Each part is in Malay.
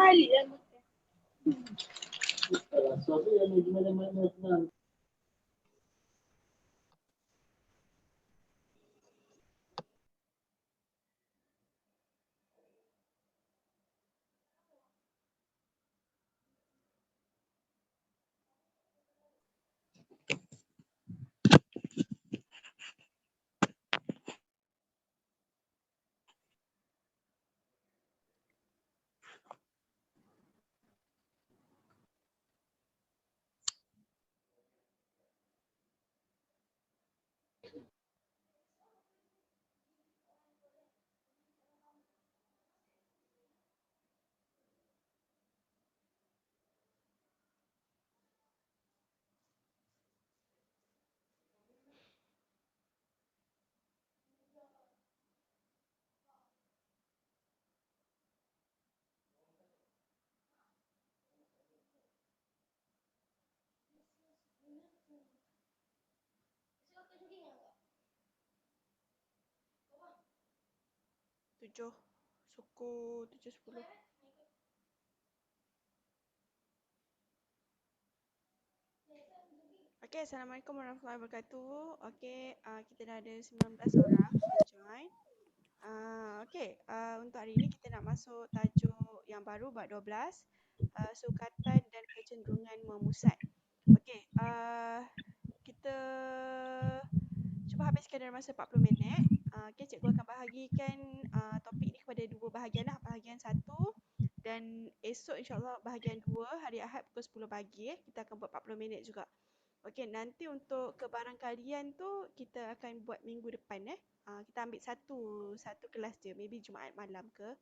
balik dah makan. Tujuh suku 7:10. Okay, Assalamualaikum warahmatullahi wabarakatuh. Okay, kita dah ada 19 orang yang join. Untuk hari ini kita nak masuk tajuk yang baru bab 12, sukatan dan kecenderungan memusat. Okay, kita cuba habiskan dalam masa 40 minit. Okay, cikgu akan bahagikan topik ni kepada dua bahagian lah. Bahagian 1 dan esok insyaAllah bahagian 2 hari Ahad pukul 10 pagi. Kita akan buat 40 minit juga. Okey, nanti untuk kebarangkalian tu kita akan buat minggu depan kita ambil satu kelas je, maybe Jumaat malam ke.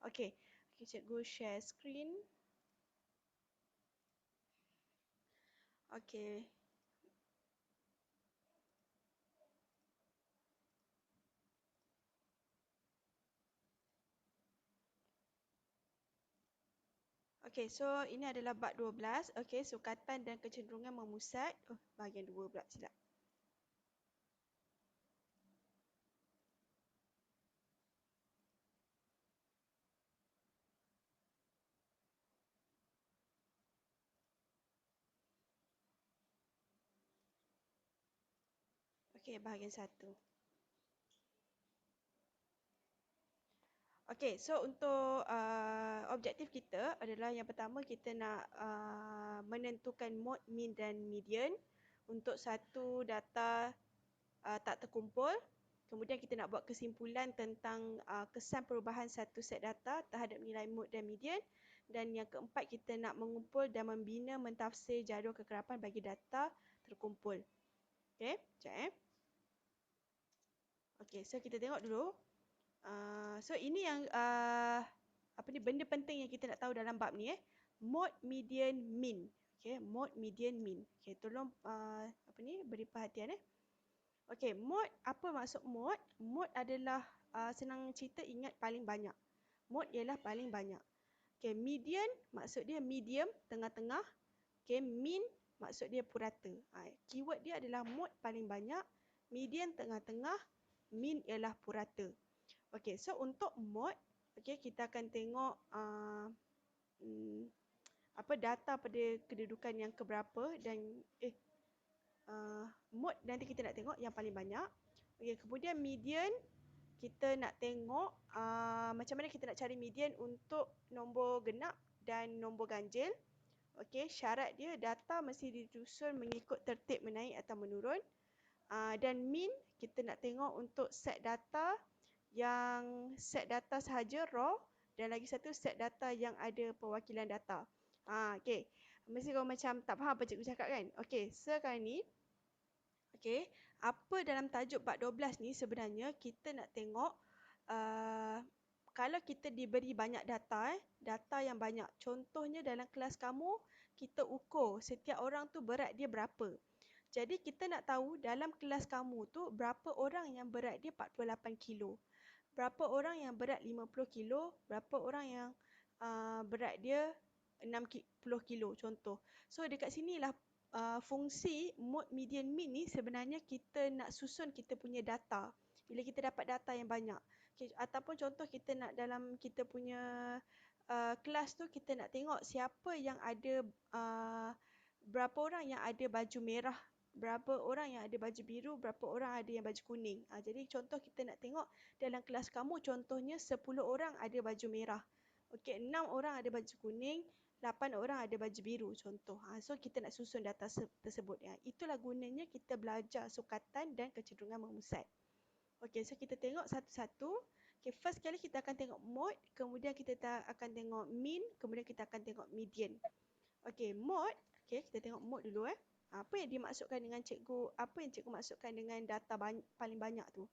Okey. Okey, cikgu share screen. Okey. Okey, so ini adalah bab 12. Okey, sukatan dan kecenderungan memusat. Oh, bahagian 2 pula silap. Okey, bahagian 1. Okey, so untuk objektif kita adalah yang pertama kita nak menentukan mode, mean dan median untuk satu data tak terkumpul. Kemudian kita nak buat kesimpulan tentang kesan perubahan satu set data terhadap nilai mode dan median. Dan yang keempat, kita nak mengumpul dan membina mentafsir jadual kekerapan bagi data terkumpul. Okey, sekejap Okey, so kita tengok dulu. So ini yang benda penting yang kita nak tahu dalam bab ni mode, median, mean. Okey, mode, median, mean. Okey, tolong beri perhatian Okey, mode, apa maksud mode? Mode adalah senang cerita ingat paling banyak. Mode ialah paling banyak. Okey, median maksud dia medium, tengah-tengah. Okey, mean maksud dia purata. Keyword dia adalah mode paling banyak, median tengah-tengah, mean ialah purata. Okey, so untuk mode, okey, kita akan tengok data pada kedudukan yang keberapa dan mode nanti kita nak tengok yang paling banyak. Okey, kemudian median kita nak tengok macam mana kita nak cari median untuk nombor genap dan nombor ganjil. Okey, syarat dia data mesti disusun mengikut tertib menaik atau menurun. Dan mean kita nak tengok untuk set data yang set data sahaja raw dan lagi satu set data yang ada perwakilan data. Okey. Mesti kau macam tak faham apa cikgu cakap kan? Okey, sekarang ni okey, apa dalam tajuk bab 12 ni sebenarnya kita nak tengok kalau kita diberi banyak data data yang banyak. Contohnya dalam kelas kamu kita ukur setiap orang tu berat dia berapa. Jadi kita nak tahu dalam kelas kamu tu berapa orang yang berat dia 48 kilo. Berapa orang yang berat 50 kilo, berapa orang yang berat dia 60 kilo contoh. So dekat sinilah fungsi mode, median, mean ni sebenarnya kita nak susun kita punya data. Bila kita dapat data yang banyak. Okay, ataupun contoh kita nak dalam kita punya kelas tu kita nak tengok siapa yang ada berapa orang yang ada baju merah, berapa orang yang ada baju biru, berapa orang ada yang baju kuning. Jadi contoh kita nak tengok dalam kelas kamu contohnya 10 orang ada baju merah. Okey, 6 orang ada baju kuning, 8 orang ada baju biru contoh. So kita nak susun data tersebut. Itulah gunanya kita belajar sukatan dan kecenderungan memusat. Okey, so kita tengok satu-satu. Okay, first kali kita akan tengok mode, kemudian kita akan tengok mean, kemudian kita akan tengok median. Okey, mode. Okey, kita tengok mode dulu. Apa yang dimaksudkan dengan cikgu, apa yang cikgu maksudkan dengan data paling banyak tu?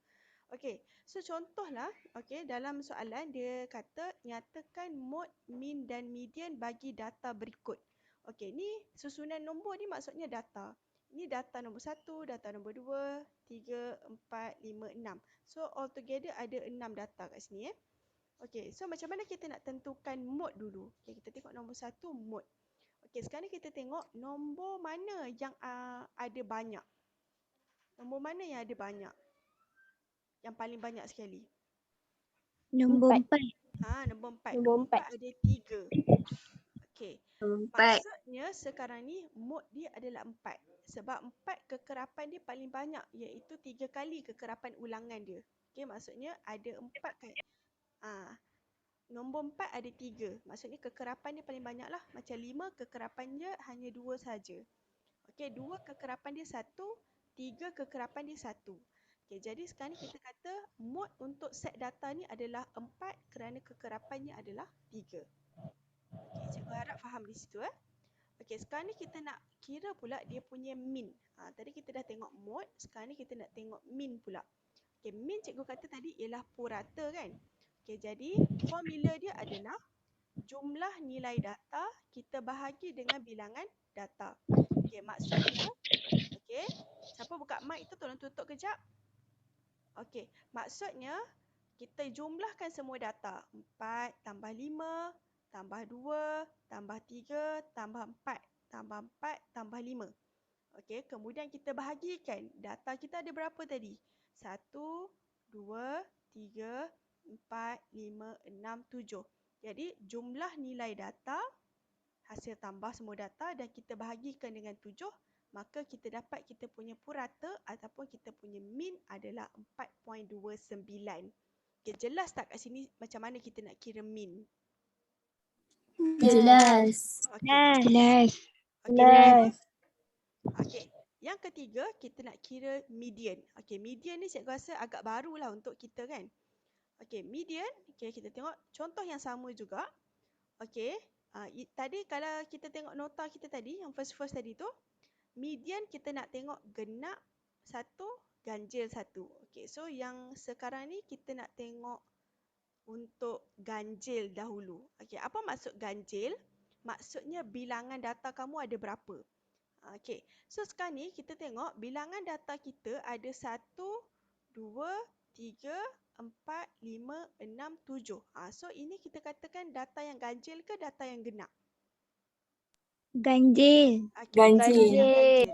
Okey, so contohlah, okey, dalam soalan dia kata nyatakan mode, mean dan median bagi data berikut. Okey, ni susunan nombor ni maksudnya data. Ini data nombor 1, data nombor 2, 3, 4, 5, 6. So altogether ada 6 data kat sini. Okey, so macam mana kita nak tentukan mode dulu? Okey, kita tengok nombor 1 mode. Okey, sekarang kita tengok nombor mana yang ada banyak. Nombor mana yang ada banyak? Yang paling banyak sekali. Nombor 4. Nombor 4. Nombor 4 ada 3. Okey. Maksudnya sekarang ni mode dia adalah 4. Sebab 4 kekerapan dia paling banyak, iaitu 3 kali kekerapan ulangan dia. Okey, maksudnya ada 4 kali. Nombor 4 ada 3. Maksudnya kekerapan dia paling banyak lah. Macam 5 kekerapan dia hanya 2 saja. Okey, 2 kekerapan dia 1, 3 kekerapan dia 1. Okey, jadi sekarang ni kita kata mode untuk set data ni adalah 4 kerana kekerapannya adalah 3. Okey, cikgu harap faham di situ. Okey, sekarang ni kita nak kira pula dia punya mean. Tadi kita dah tengok mode, sekarang ni kita nak tengok mean pula. Okey, mean cikgu kata tadi ialah purata kan? Okey, jadi formula dia adalah jumlah nilai data kita bahagi dengan bilangan data. Okey, maksudnya, okey, siapa buka mic tu tolong tutup kejap. Okey, maksudnya kita jumlahkan semua data. 4 tambah 5 tambah 2 tambah 3 tambah 4 tambah 4 tambah 5. Okey, kemudian kita bahagikan. Data kita ada berapa tadi? 1, 2, 3, 4, 5, 6, 7. Jadi jumlah nilai data, hasil tambah semua data dan kita bahagikan dengan 7, maka kita dapat kita punya purata ataupun kita punya mean adalah 4.29. Okay, jelas tak kat sini macam mana kita nak kira mean? Jelas. Okay. Jelas. Okay. Okay. Yang ketiga, kita nak kira median. Okay, median ni saya rasa agak barulah untuk kita kan. Okay, median. Okay, kita tengok contoh yang sama juga. Okay. Tadi kalau kita tengok nota kita tadi, yang first tadi tu, median kita nak tengok genap 1, ganjil 1. Okay, so yang sekarang ni kita nak tengok untuk ganjil dahulu. Okay, apa maksud ganjil? Maksudnya bilangan data kamu ada berapa? Okay, so sekarang ni kita tengok bilangan data kita ada 1, 2, 3, 4, 5, 6, 7. So ini kita katakan data yang ganjil ke data yang genap? Ganjil. Okay, ganjil.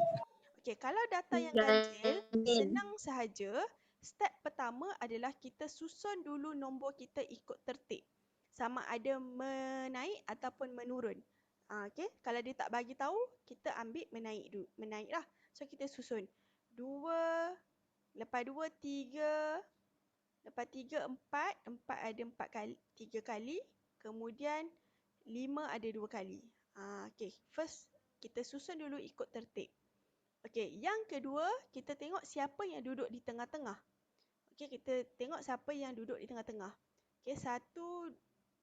Okey, kalau data yang ganjil, senang sahaja. Step pertama adalah kita susun dulu nombor kita ikut tertib. Sama ada menaik ataupun menurun. Okey, kalau dia tak bagi tahu, kita ambil menaik dulu. Menaiklah. So kita susun 2, lepas 2 3, lepas 3 4, 4 ada 4 kali, 3 kali, kemudian 5 ada 2 kali. Okey, first kita susun dulu ikut tertib. Okey, yang kedua, kita tengok siapa yang duduk di tengah-tengah. Okey, kita tengok siapa yang duduk di tengah-tengah. Okey, 1,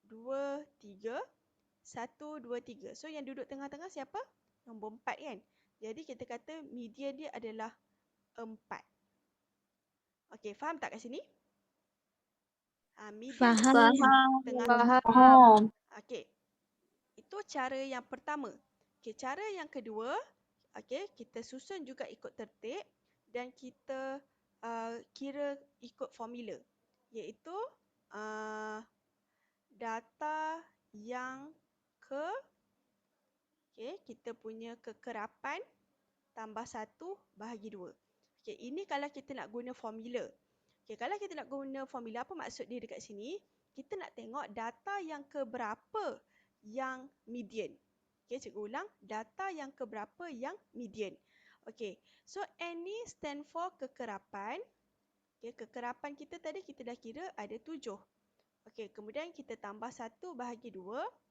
2, 3. 1, 2, 3. So, yang duduk tengah-tengah siapa? Nombor 4 kan? Jadi, kita kata median dia adalah 4. Okey, faham tak kat sini? Median tengah-tengah. Faham. Okey, itu cara yang pertama. Okey, cara yang kedua, okey, kita susun juga ikut tertib dan kita kira ikut formula, iaitu data yang kita punya kekerapan tambah 1 bahagi 2. Okey, ini kalau kita nak guna formula. Okey, kalau kita nak guna formula, apa maksud dia dekat sini? kita nak tengok data yang keberapa yang median. Okey, cikgu ulang, data yang keberapa yang median. Okey, so N ni stand for kekerapan. Okey, kekerapan kita tadi kita dah kira ada 7. Okey, kemudian kita tambah 1 bahagi 2,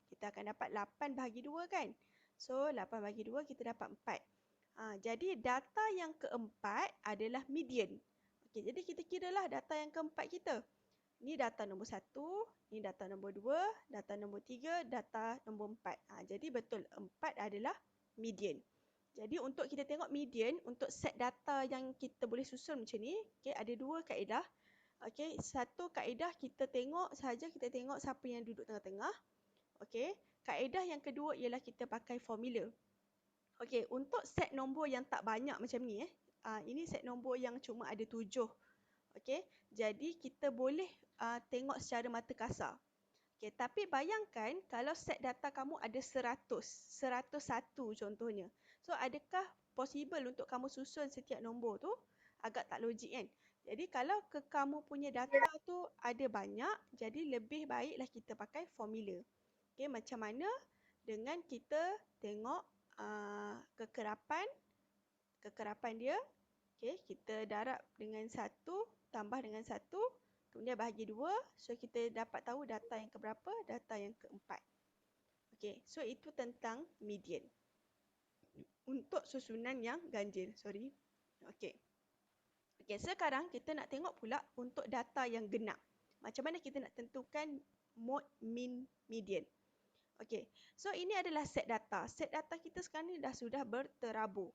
kita akan dapat 8 bahagi 2 kan? So, 8 bahagi 2 kita dapat 4. Jadi data yang keempat adalah median. Okey, jadi kita kiralah data yang keempat kita. Ni data nombor 1, ni data nombor 2, data nombor 3, data nombor 4. Jadi betul 4 adalah median. Jadi untuk kita tengok median, untuk set data yang kita boleh susun macam ni, okay, ada 2 kaedah. Okay, satu kaedah kita tengok sahaja, kita tengok siapa yang duduk tengah-tengah. Okay, kaedah yang kedua ialah kita pakai formula. Okay, untuk set nombor yang tak banyak macam ni, ini set nombor yang cuma ada 7. Okay, jadi kita boleh tengok secara mata kasar. Okay, tapi bayangkan kalau set data kamu ada 100, 101 contohnya. So, adakah possible untuk kamu susun setiap nombor tu? Agak tak logik kan? Jadi, kalau kamu punya data tu ada banyak, jadi lebih baiklah kita pakai formula. Okay, macam mana? Dengan kita tengok kekerapan dia. Okay, kita darab dengan 1 tambah dengan 1, kemudian bahagi 2. So, kita dapat tahu data yang keberapa? Data yang keempat. Okay, so itu tentang median. Untuk susunan yang ganjil, sorry. Okay. Okay, sekarang kita nak tengok pula untuk data yang genap. Macam mana kita nak tentukan mode, mean, median. Okay, so ini adalah set data. Set data kita sekarang ni sudah berterabur.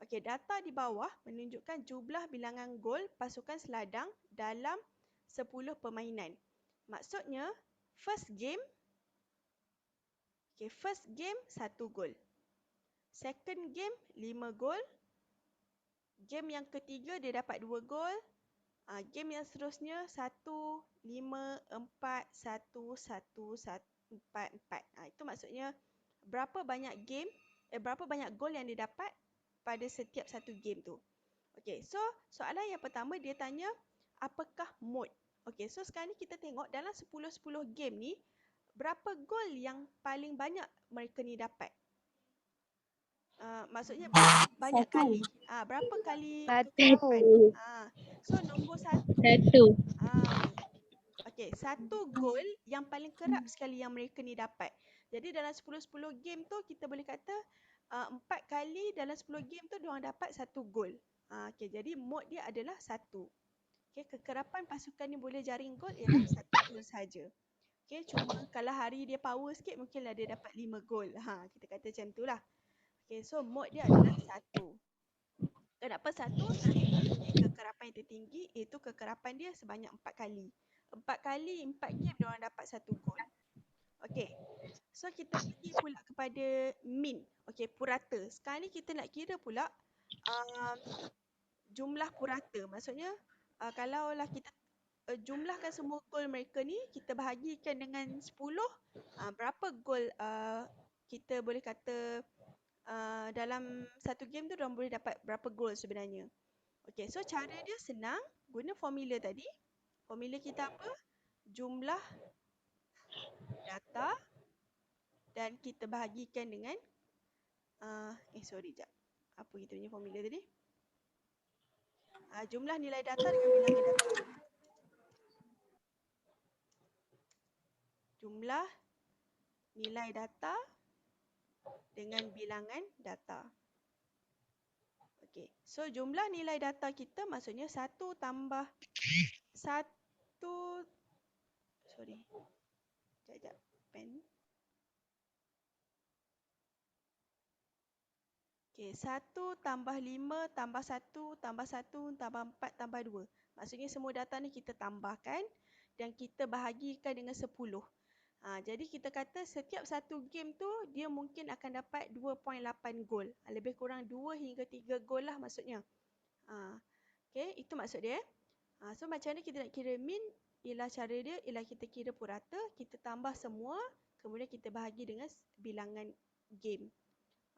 Okey, data di bawah menunjukkan jumlah bilangan gol pasukan seladang dalam 10 permainan. Maksudnya, first game 1 gol. Second game 5 gol. Game yang ketiga dia dapat 2 gol. Game yang seterusnya 1, 5, 4, 1, 1, 4, 4. Itu maksudnya berapa banyak gol yang dia dapat pada setiap satu game tu. Okey, so soalan yang pertama dia tanya apakah mode. Okey, so sekarang ni kita tengok dalam 10-10 game ni berapa gol yang paling banyak mereka ni dapat. Maksudnya banyak kali. Berapa kali kekerapan. So nombor 1. Okey, 1 gol yang paling kerap sekali yang mereka ni dapat. Jadi dalam 10-10 game tu kita boleh kata 4 kali dalam 10 game tu diorang dapat 1 gol. Okey, jadi mode dia adalah 1. Okey, kekerapan pasukan ni boleh jaring gol ialah 1 gol saja. Okey, cuma kalau hari dia power sikit mungkinlah dia dapat 5 gol. Kita kata macam tu lah. Okey, so mode dia adalah 1. Kenapa 1? Sebab itu kekerapan yang tertinggi iaitu kekerapan dia sebanyak 4 kali. 4 kali 4 game diorang dapat 1 gol. Okey. So kita pergi pula kepada min. Okey, purata. Sekarang ni kita nak kira pula jumlah purata. Maksudnya kalaulah kita jumlahkan semua gol mereka ni, kita bahagikan dengan 10, berapa gol kita boleh kata dalam satu game tu diorang boleh dapat berapa gol sebenarnya. Okey, so cara dia senang, guna formula tadi. Formula kita apa? Jumlah data dan kita bahagikan dengan jap. Apa kita punya formula tadi? Jumlah nilai data dengan bilangan data. Jumlah nilai data dengan bilangan data. Okey, so jumlah nilai data kita maksudnya 1 tambah 1. Sorry. Sekejap. Pen. Okey, 1 tambah 5 tambah 1 tambah 1 tambah 4 tambah 2. Maksudnya semua data ni kita tambahkan dan kita bahagikan dengan 10. Jadi kita kata setiap satu game tu dia mungkin akan dapat 2.8 gol. Lebih kurang 2 hingga 3 gol lah maksudnya. Okey, itu maksud dia. So macam mana kita nak kira min? Ialah cara dia ialah kita kira purata, kita tambah semua, kemudian kita bahagi dengan bilangan game.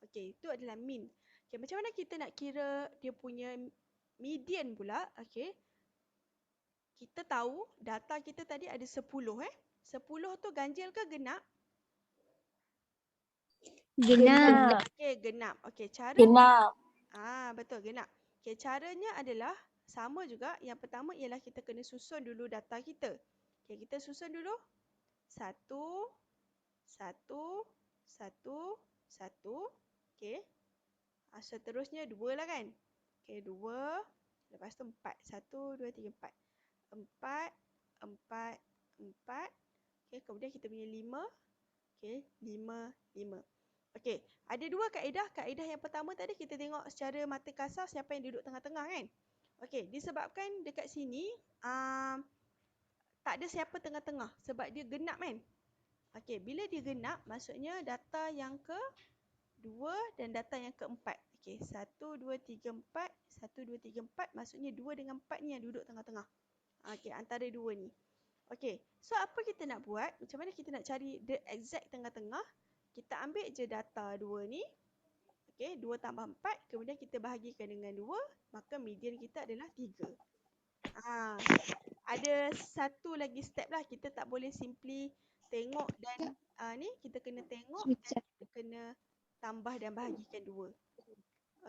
Okey, itu adalah min. Okey, macam mana kita nak kira dia punya median pula? Okey. kita tahu data kita tadi ada 10 10 tu ganjil ke genap? Genap. Okey, genap. Okey, cara Genap. betul genap. Okey, caranya adalah sama juga. Yang pertama ialah kita kena susun dulu data kita. Okey, kita susun dulu. 1 1 1 1. Okey. Seterusnya 2 lah kan? Okey, 2. Lepas tu 4. 1 2 3 4. 4 4 4. Okey, kemudian kita punya 5. Okey, 5 5. Okey, ada dua kaedah. Kaedah yang pertama tadi kita tengok secara mata kasar siapa yang duduk tengah-tengah kan. Okey, disebabkan dekat sini tak ada siapa tengah-tengah sebab dia genap kan. Okey, bila dia genap maksudnya data yang ke-2 dan data yang ke-4. Okey, 1 2 3 4, 1 2 3 4 maksudnya 2 dengan 4 ni yang duduk tengah-tengah. Okey, antara dua ni. Okey, so apa kita nak buat? Macam mana kita nak cari the exact tengah-tengah? Kita ambil je data 2 ni. Okey, 2 tambah 4. Kemudian kita bahagikan dengan 2. Maka median kita adalah 3. Ada satu lagi step lah. Kita tak boleh simply tengok dan ni kita kena tengok dan kita kena tambah dan bahagikan 2.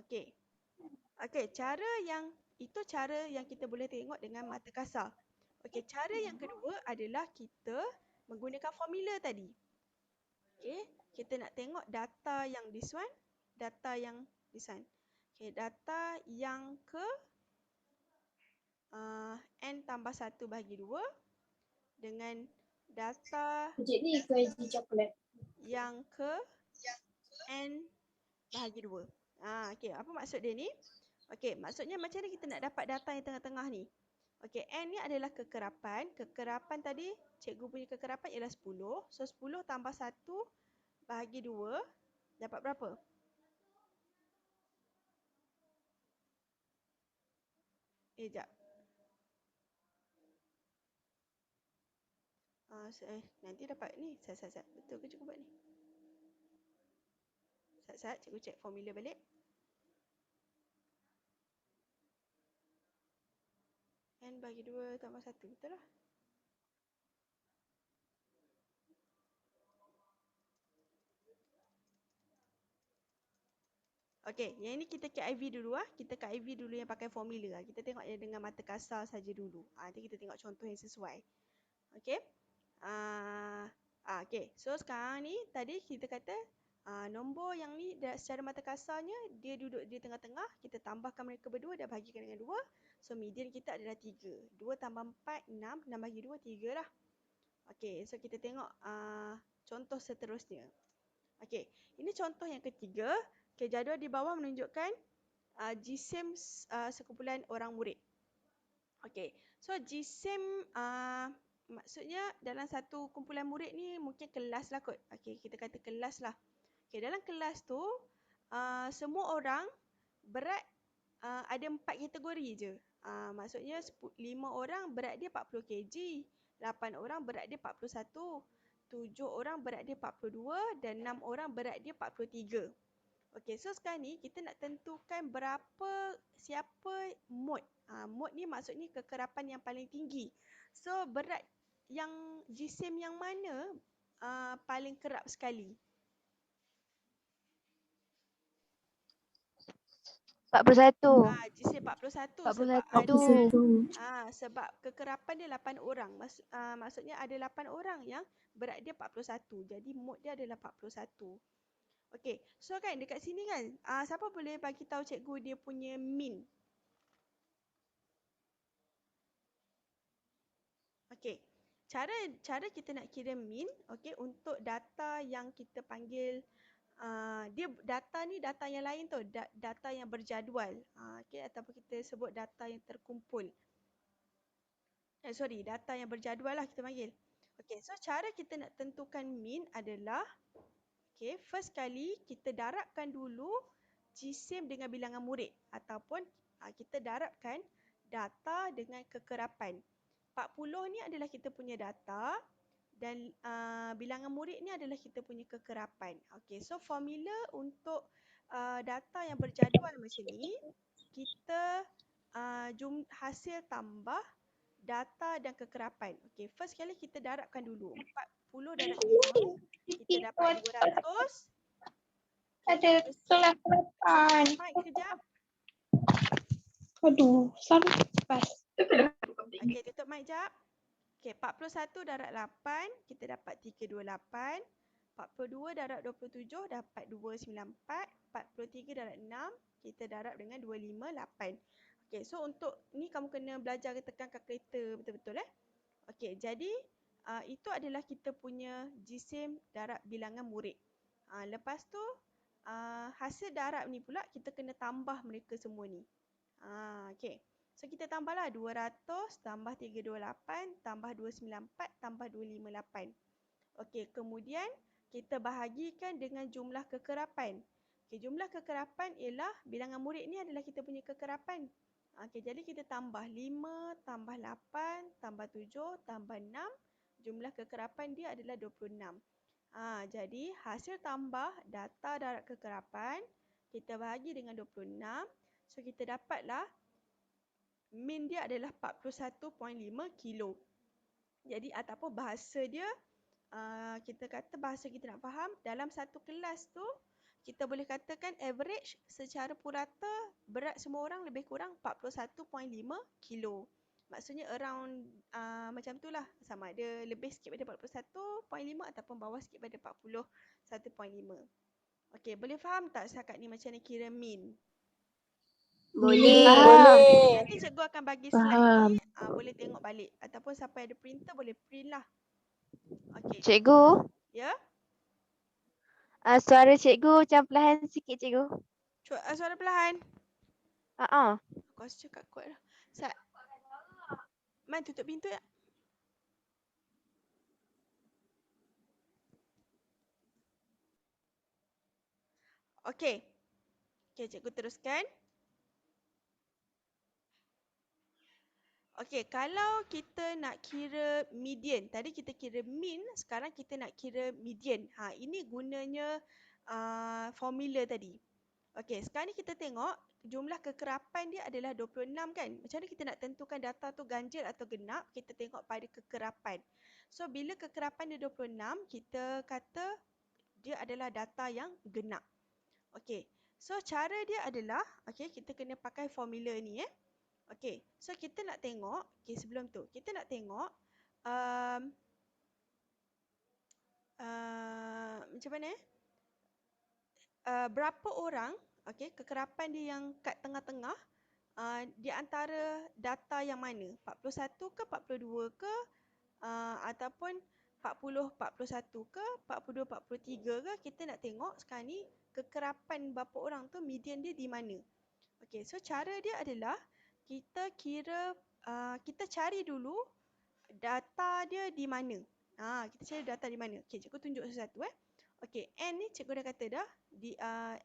Okey. Okey, itu cara yang kita boleh tengok dengan mata kasar. Okey, cara yang kedua adalah kita menggunakan formula tadi. Okey, kita nak tengok data yang this one, data yang this one. Okey, data yang ke n tambah 1 bahagi 2 dengan data Cik ni crazy chocolate. yang ke n bahagi 2. Okey, apa maksud dia ni? Okey, maksudnya macam mana kita nak dapat data yang tengah-tengah ni? Okey, n ni adalah kekerapan. Kekerapan tadi, cikgu punya kekerapan ialah 10. So, 10 tambah 1 bahagi 2 dapat berapa? Sekejap. Nanti dapat ni. Sat. Betul ke cikgu buat ni? Sat, cikgu cek formula balik. N bagi 2 tambah 1. Betul lah. Okey, yang ini kita KIV dulu Kita KIV dulu yang pakai formula Kita tengok yang dengan mata kasar saja dulu. Nanti kita tengok contoh yang sesuai. Okey. Okey. So sekarang ni tadi kita kata nombor yang ni secara mata kasarnya dia duduk di tengah-tengah. Kita tambahkan mereka berdua dan bahagikan dengan 2. So median kita adalah 3. 2 tambah 4 6, 6 bagi 2 3 lah. Okey, so kita tengok contoh seterusnya. Okey, ini contoh yang ketiga. Okay, jadual di bawah menunjukkan GSIM sekumpulan orang murid. Okey, so GSIM maksudnya dalam satu kumpulan murid ni mungkin kelas lah kot. Okey, kita kata kelas lah. Okey, dalam kelas tu semua orang berat ada 4 kategori je. Maksudnya 5 orang berat dia 40 kg, 8 orang berat dia 41, 7 orang berat dia 42 dan 6 orang berat dia 43. Okey, so sekarang ni kita nak tentukan siapa mode. Mode ni maksudnya kekerapan yang paling tinggi. So berat yang jisim yang mana paling kerap sekali? 41. Jisim 41. 41. Sebab kekerapan dia 8 orang. Maksudnya ada 8 orang yang berat dia 41. Jadi mode dia adalah 41. Okey, so kan dekat sini kan, siapa boleh bagi tahu cikgu dia punya mean? Okey, cara kita nak kira mean, okey, untuk data yang kita panggil, dia data ni data yang lain tu, data yang berjadual, okey, ataupun kita sebut data yang terkumpul. Data yang berjadual lah kita panggil. Okey, so cara kita nak tentukan mean adalah, okay, first kali kita darabkan dulu jisim dengan bilangan murid ataupun kita darabkan data dengan kekerapan. 40 ni adalah kita punya data dan bilangan murid ni adalah kita punya kekerapan. Okay, so formula untuk data yang berjadual macam ni, kita hasil tambah data dan kekerapan. Okey, first sekali kita darabkan dulu. 40 darab 5, kita dapat 200. Ada kelaparan. Mike, kejap. Aduh, sampai. Okey, tutup mic jap. Okey, 41 darab 8, kita dapat 328. 42 darab 27 dapat 294. 43 darab 6, kita darab dengan 258. Okey, so untuk ni kamu kena belajar tekan kalkulator betul-betul Okey, jadi itu adalah kita punya jisim darab bilangan murid. Lepas tu hasil darab ni pula kita kena tambah mereka semua ni. Okey. So kita tambahlah 200 tambah 328 tambah 294 tambah 258. Okey, kemudian kita bahagikan dengan jumlah kekerapan. Okey, jumlah kekerapan ialah bilangan murid ni adalah kita punya kekerapan. Okey, jadi kita tambah 5 tambah 8 tambah 7 tambah 6. Jumlah kekerapan dia adalah 26. Jadi hasil tambah data darab kekerapan kita bahagi dengan 26. So kita dapatlah min dia adalah 41.5 kilo. Jadi ataupun bahasa dia kita kata bahasa kita nak faham, dalam satu kelas tu kita boleh katakan average secara purata berat semua orang lebih kurang 41.5 kilo. Maksudnya around macam tu lah, sama ada lebih sikit pada 41.5 ataupun bawah sikit pada 41.5. Okey, boleh faham tak setakat ni macam mana kira min? Boleh. Nanti cikgu akan bagi slide ni, boleh tengok balik ataupun siapa ada printer boleh print lah. Okey. Cikgu, Ya? suara cikgu macam perlahan sikit cikgu. Suara perlahan. Aku rasa cakap kuat lah. Man, tutup pintu ya. Okey. Okey, cikgu teruskan. Okey, kalau kita nak kira median, tadi kita kira min, sekarang kita nak kira median. Ini gunanya formula tadi. Okey, sekarang ni kita tengok jumlah kekerapan dia adalah 26 kan? Macam mana kita nak tentukan data tu ganjil atau genap? Kita tengok pada kekerapan. So, bila kekerapan dia 26, kita kata dia adalah data yang genap. Okey, so cara dia adalah, okey, kita kena pakai formula ni Okey, so kita nak tengok, sebelum tu, kita nak tengok macam mana berapa orang, okey, kekerapan dia yang kat tengah-tengah di antara data yang mana? 41 ke 42 ke ataupun 40 41 ke 42 43 ke? Kita nak tengok sekarang ni kekerapan berapa orang tu median dia di mana. Okey, so cara dia adalah kita kira kita cari dulu data dia di mana. Kita cari data di mana. Okey, cikgu tunjuk sesuatu Okey, N ni cikgu dah kata dah di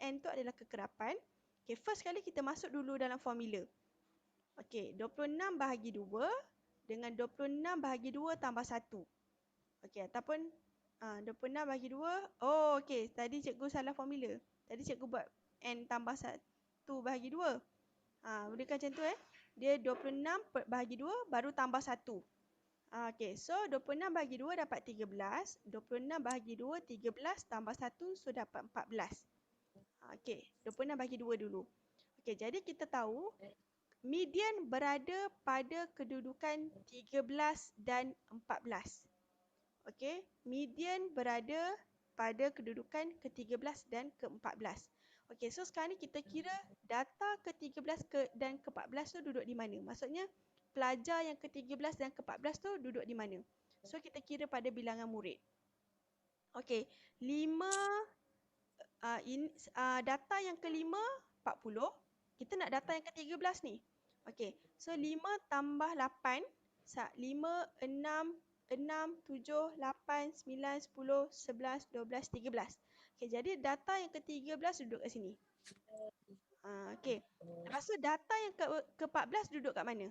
N tu adalah kekerapan. Okey, first kali kita masuk dulu dalam formula. Okey, 26 bahagi 2 dengan 26 bahagi 2 tambah 1. Okey, ataupun 26 bahagi 2. Oh, okey, tadi cikgu salah formula. Tadi cikgu buat N tambah 1 bahagi 2. Boleh kan macam tu Dia 26 bahagi 2 baru tambah 1. Okey, so 26 bahagi 2 dapat 13. 26 bahagi 2, 13 tambah 1, so dapat 14. Okey, 26 bahagi 2 dulu. Okey, jadi kita tahu median berada pada kedudukan 13 dan 14. Okey, median berada pada kedudukan ke-13 dan ke-14. Okey, so sekarang ni kita kira data ke-13 dan ke-14 tu duduk di mana? Maksudnya pelajar yang ke-13 dan ke-14 tu duduk di mana? So kita kira pada bilangan murid. Okey, 5 data yang ke-5 40. Kita nak data yang ke-13 ni. Okey, so 5 tambah 8, 5 6 6, 7, 8, 9, 10, 11, 12, 13. Okey, jadi data yang ke-13 duduk kat sini. Okey. Lepas tu data yang ke-14 duduk kat mana?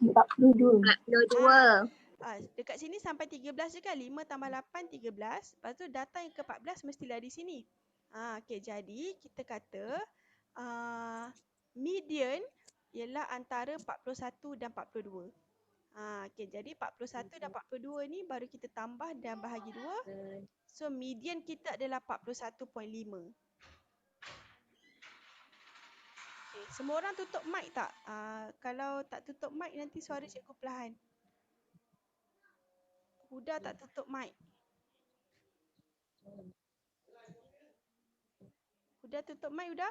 42. Dekat sini sampai 13 je kan? 5 tambah 8, 13. Lepas tu data yang ke-14 mestilah di sini. Okey, jadi kita kata median ialah antara 41 dan 42. Okey, jadi 41 dan 42 ni baru kita tambah dan bahagi 2. So median kita adalah 41.5. Okay, semua orang tutup mic tak? Kalau tak tutup mic nanti suara cikgu perlahan. Huda tak tutup mic. Huda tutup mic, Huda?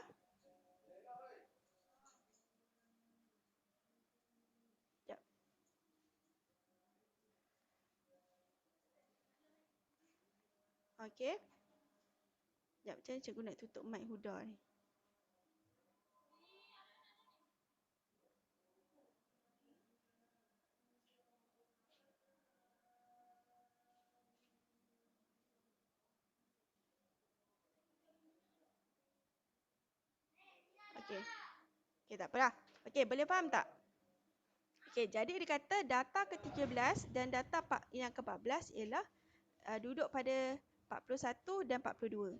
Sekejap. Okey. Sekejap, macam mana cikgu nak tutup mic Huda ni? Okey. Okey, tak apalah. Okey, boleh faham tak? Okey, jadi dia kata data ke-13 dan data yang ke-14 ialah duduk pada 41 dan 42.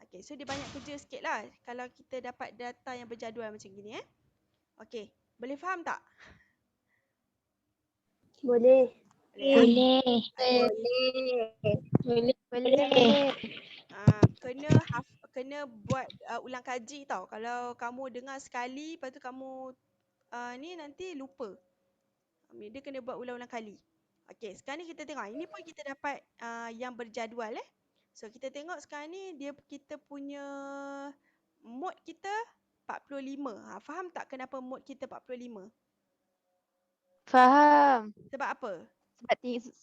Okey, so dia banyak kerja sikit lah kalau kita dapat data yang berjadual macam gini. Okey, boleh faham tak? Boleh. Boleh. Boleh. Kena buat ulang kaji tau. Kalau kamu dengar sekali, lepas tu kamu ni nanti lupa. Dia kena buat ulang-ulang kali. Okey, sekarang ni kita tengok. Ini pun kita dapat yang berjadual. So, kita tengok sekarang ni kita punya mode kita 45. Faham tak kenapa mode kita 45? Faham. Sebab apa?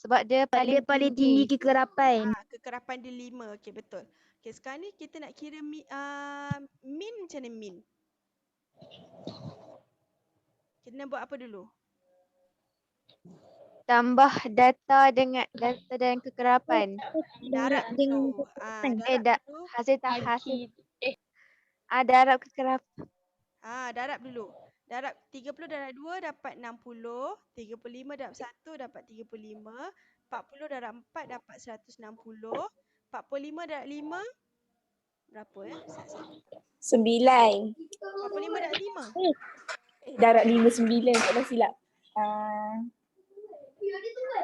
Sebab dia paling tinggi. kekerapan. Kekerapan dia 5. Okey, betul. Okey, sekarang ni kita nak kira min macam mana min? Kita nak buat apa dulu? Tambah data dengan data dan kekerapan. Darab dulu. Darab dulu. Darab kekerapan. Darab dulu. Darab 30 darab 2 dapat 60. 35 darab 1 dapat 35. 40 darab 4 dapat 160. 45 darab 5 berapa Ustaz saya? 9. 45 darab 5. Darab 5, 9. Tak silap.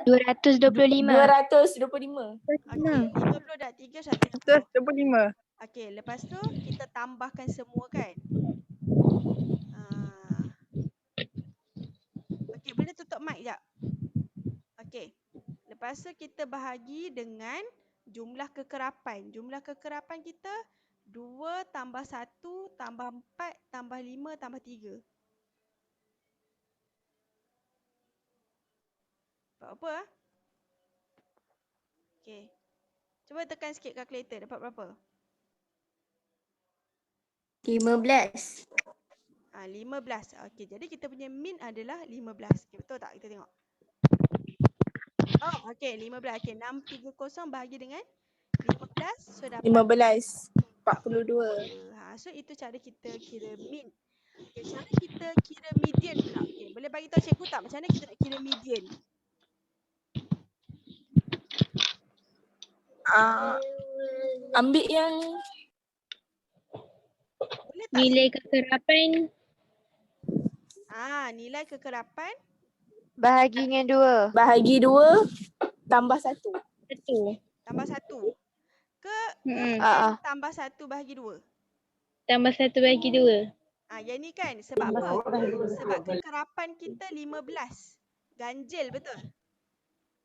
225. 225. Okey, 50 darab 3 160. 125. Okey, lepas tu kita tambahkan semua kan. Okey, boleh tutup mic jap. Okey. Lepas tu kita bahagi dengan jumlah kekerapan. Jumlah kekerapan kita 2 tambah 1 tambah 4 tambah 5 tambah 3. Dapat apa? Okey. Cuba tekan sikit kalkulator. Dapat berapa? 15. 15. Okey, jadi kita punya min adalah 15. Okey, betul tak? Kita tengok. Oh, okey, 15. Okey, 630 bahagi dengan 15. So, dapat 15. 42. So, itu cara kita kira min. Okay, cara kita kira median pula. Okay, boleh bagi tahu cikgu tak macam mana kita nak kira median? Ambil yang Boleh tak? Nilai kekerapan. Nilai kekerapan. bahagi dengan 2. Bahagi 2 tambah 1. Tambah 1. Ke Mm-mm. n tambah 1 bahagi 2? Tambah 1 bagi 2. Yang ni kan sebab apa? Sebab kekerapan kita 15. Ganjil, betul?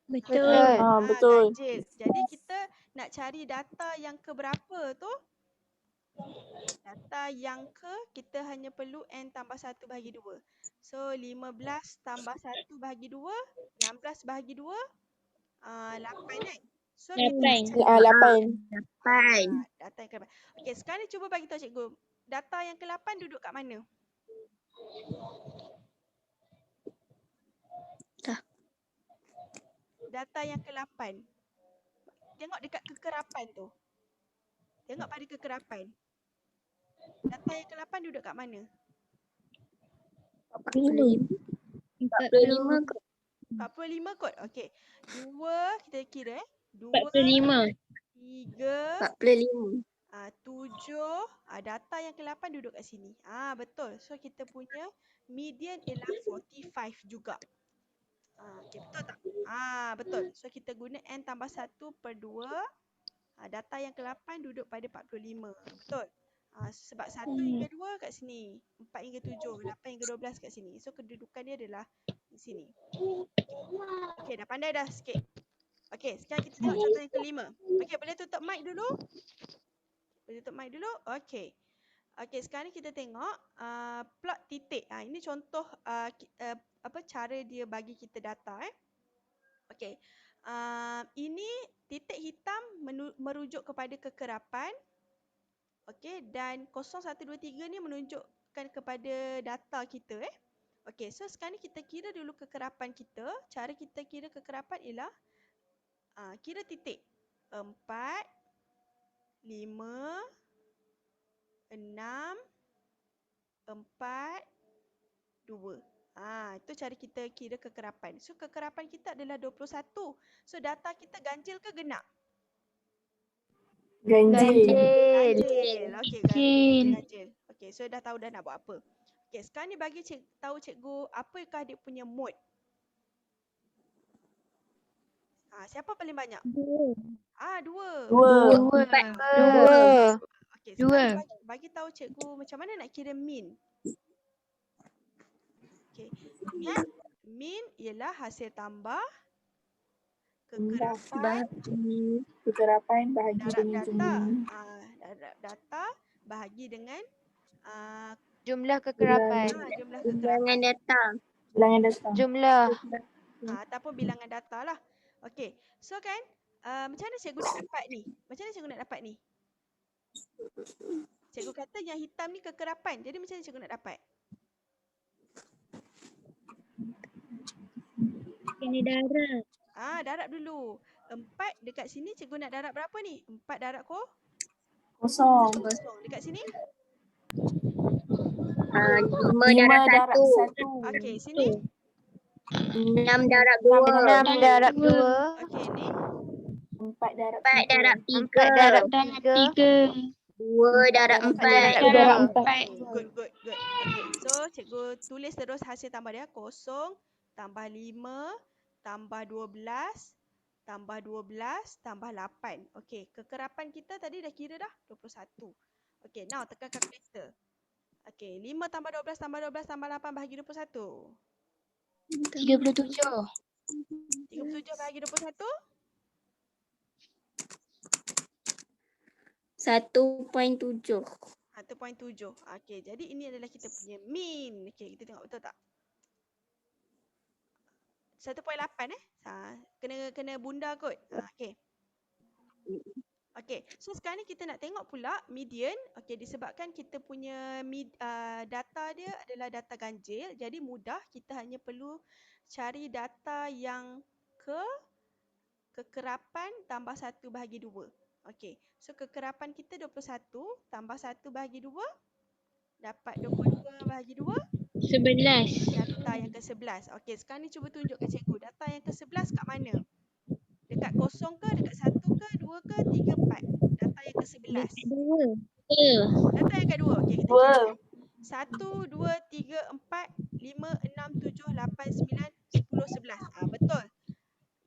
Betul. Betul. Ganjil. Jadi kita nak cari data yang ke berapa tu? Data yang ke kita hanya perlu n tambah 1 bahagi 2. So 15 tambah 1 bahagi 2, 16 bahagi 2, 8 kan? So kita nak cari 8. data yang ke-8. Okey, sekarang ni cuba bagi tahu cikgu. Data yang ke-8 duduk kat mana? Data yang ke-8. Tengok dekat kekerapan tu. Tengok pada kekerapan. Data yang ke-8 duduk kat mana? 45 kot. 45 kot. Okey. 2 kita kira 2, 45. 3, 45. 7, data yang ke-8 duduk kat sini. Betul. So kita punya median ialah 45 juga. Okay, betul tak? Betul. So kita guna N tambah 1 per 2. Data yang ke-8 duduk pada 45. Betul. Sebab 1 hingga 2 kat sini. 4 hingga 7. 8 hingga 12 kat sini. So kedudukan dia adalah di sini. Okay, dah pandai dah sikit. Okay, sekarang kita tengok contoh yang kelima. Okay, boleh tutup mic dulu? Boleh tutup mic dulu? Okay. Okay, sekarang ni kita tengok plot titik. Ini contoh cara dia bagi kita data. Okay. Ini titik hitam merujuk kepada kekerapan. Okay, dan 0, 1, 2, 3 ni menunjukkan kepada data kita. Okay, so sekarang ni kita kira dulu kekerapan kita. Cara kita kira kekerapan ialah kira titik. 4, 5, 6, 4, 2. Itu cara kita kira kekerapan. So kekerapan kita adalah 21. So data kita ganjil ke genap? Ganjil. Ganjil. Okey, Ganjil. ganjil. Okey, so dah tahu dah nak buat apa. Okey, sekarang ni bagi tahu cikgu apakah dia punya mode. Siapa paling banyak? 2. 2. 2. 2. Okey, Dua. sekarang bagi tahu cikgu macam mana nak kira mean. Okey, ingat mean ialah hasil tambah kekerapan Kekerapan bahagi darab dengan data. jumlah. Darab data bahagi dengan Jumlah kekerapan. jumlah kekerapan. Bilangan data. Jumlah. Ataupun bilangan data lah. Okey. So kan, macam mana cikgu nak dapat ni? Macam mana cikgu nak dapat ni? Cikgu kata yang hitam ni kekerapan. Jadi macam mana cikgu nak dapat? Kena darab. Darab dulu. 4 dekat sini cikgu nak darab berapa ni? 4 darab Kosong. Dekat sini? 5 darab 1. Okey, sini? 6 darab 2. 6 darab 2. Okey, ni? 4 darab 4 darab 3. 3. darab Darab 3. 3. 2 darab 4. Darab 4. Okay, good. Okay, so cikgu tulis terus hasil tambah dia. 0 tambah 5 tambah 12 tambah 12 tambah 8. Okay, kekerapan kita tadi dah kira dah 21. Okay, now tekan kalkulator. Okay, 5 tambah 12 tambah 12 tambah 8 bahagi 21. 37. 37 bahagi 21. 1.7. 1.7. Okay, jadi ini adalah kita punya mean. Okay, kita tengok betul tak? 1.8 kena bunda kot. Okay. Okay, so sekarang ni kita nak tengok pula median. Okay, disebabkan kita punya data dia adalah data ganjil. Jadi mudah, kita hanya perlu cari data yang kekerapan tambah 1 bahagi 2. Okay, so kekerapan kita 21 tambah 1 bahagi 2. Dapat 22 bahagi 2. 11. Data yang ke-11. Okey, sekarang ni cuba tunjuk kat cikgu. Data yang ke-11 kat mana? Dekat 0 ke, dekat 1 ke, 2 ke, 3, 4? Data yang ke-11. 2. Data yang ke-2. Okey, kita kira. 1, 2, 3, 4, 5, 6, 7, 8, 9, 10, 11. Betul.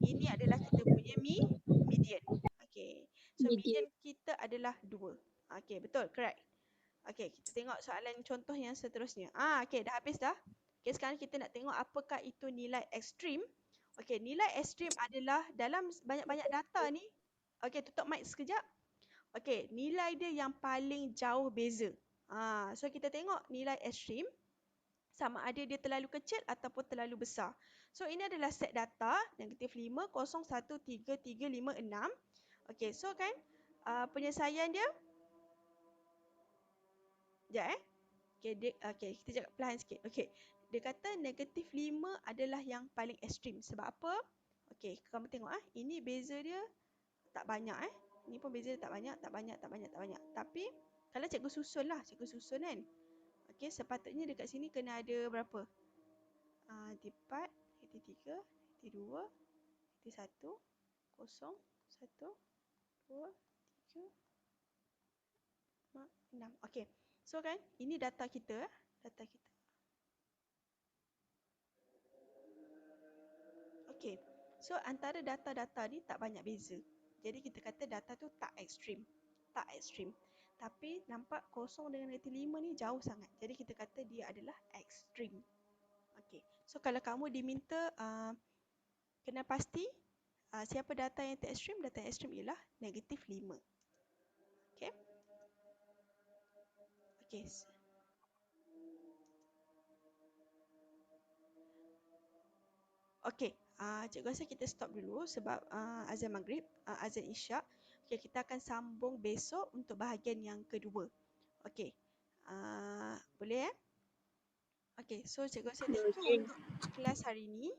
Ini adalah kita punya median. Okey. So median kita adalah 2. Okey, betul. Correct. Okey, kita tengok soalan contoh yang seterusnya. Okey, dah habis dah. Okey, sekarang kita nak tengok apakah itu nilai ekstrim. Okey, nilai ekstrim adalah dalam banyak-banyak data ni. Okey, tutup mic sekejap. Okey, nilai dia yang paling jauh beza. So kita tengok nilai ekstrim sama ada dia terlalu kecil ataupun terlalu besar. So ini adalah set data negatif 5, 0, 1, 3, 3, 5, 6. Okey, so kan penyelesaian dia sekejap Okay, kita cakap perlahan sikit. Okay, dia kata negatif 5 adalah yang paling ekstrim. Sebab apa? Okay, kamu tengok ini beza dia tak banyak Ini pun beza dia tak banyak. Tapi kalau cikgu susun kan. Okay, sepatutnya dekat sini kena ada berapa? Titik 4, titik 3, titik 2, titik 1, 0, 1, 2, 3, 6. Okey. So kan, ini data kita. Data kita. Okey. So antara data-data ni tak banyak beza. Jadi kita kata data tu tak ekstrim. Tak ekstrim. Tapi nampak kosong dengan negatif 5 ni jauh sangat. Jadi kita kata dia adalah ekstrim. Okey. So kalau kamu diminta kena pasti siapa data yang tak ekstrim, data yang ekstrim ialah negatif 5. Okey. Okey. Okey, cikgu rasa kita stop dulu sebab azan maghrib, azan isyak. Okey, kita akan sambung besok untuk bahagian yang kedua. Okey, boleh Okey, so cikgu rasa thank you untuk kelas hari ini.